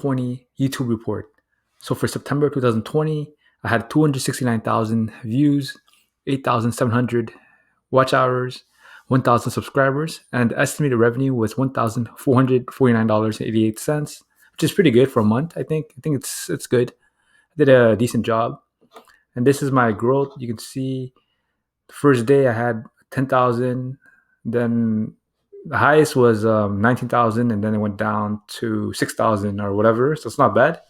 2020 YouTube report. So for September 2020, I had 269,000 views, 8,700 watch hours, 1,000 subscribers, and the estimated revenue was $1,449.88, which is pretty good for a month. I think it's good. I did a decent job, and this is my growth. You can see the first day I had 10,000, then the highest was 19,000, and then it went down to 6,000 or whatever. So it's not bad.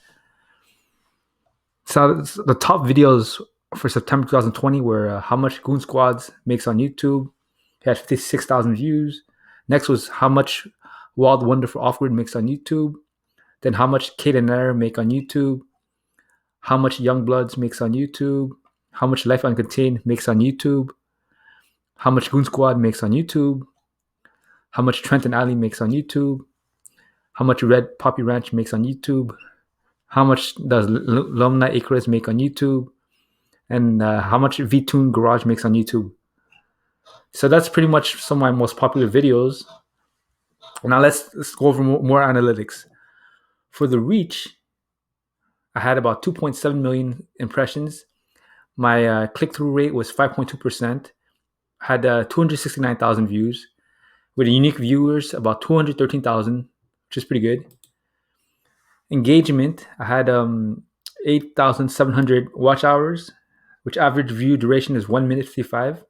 So the top videos for September 2020 were how much Goon Squads makes on YouTube. It had 56,000 views. Next was how much Wild Wonderful Off-Grid makes on YouTube. Then how much Kate and Air make on YouTube. How much Youngbloods makes on YouTube. How much Life Uncontained makes on YouTube. How much Goon Squad makes on YouTube. How much Trent and Ali makes on YouTube. How much Red Poppy Ranch makes on YouTube. How much does Lumna Acres make on YouTube. And how much VTune Garage makes on YouTube. So that's pretty much some of my most popular videos. Now let's go over more analytics. For the reach, I had about 2.7 million impressions. My click-through rate was 5.2%. I had 269,000 views. With unique viewers, about 213,000, which is pretty good. Engagement, I had 8,700 watch hours, which average view duration is 1 minute 55.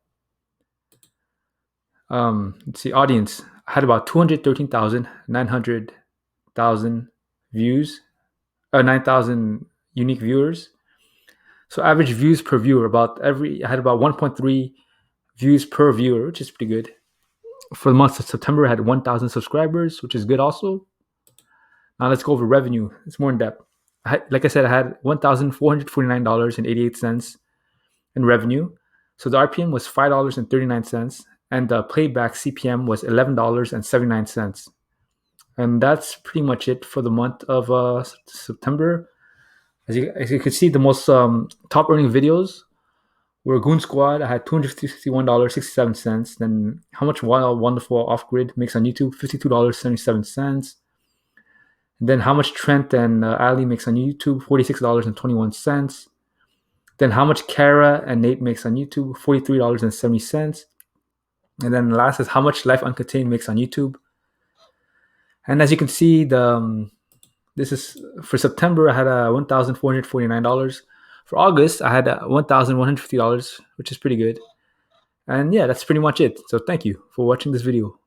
Let's see, audience. I had about 213,900,000 views, 9,000 unique viewers. So average views per viewer, I had about 1.3 views per viewer, which is pretty good. For the month of September, I had 1,000 subscribers, which is good also. Now let's go over revenue. It's more in depth. Like I said, I had $1,449.88 in revenue. So the RPM was $5.39, and the playback CPM was $11.79. And that's pretty much it for the month of September. As you can see, the most top earning videos were Goon Squad. I had $261.67. Then how much Wild Wonderful Off-Grid makes on YouTube? $52.77. And then how much Trent and Ali makes on YouTube? $46.21. Then how much Kara and Nate makes on YouTube? $43.70. And then last is how much Life Uncontained makes on YouTube. And as you can see, this is for September. I had $1,449. For August, I had $1,150, which is pretty good. And yeah, that's pretty much it. So thank you for watching this video.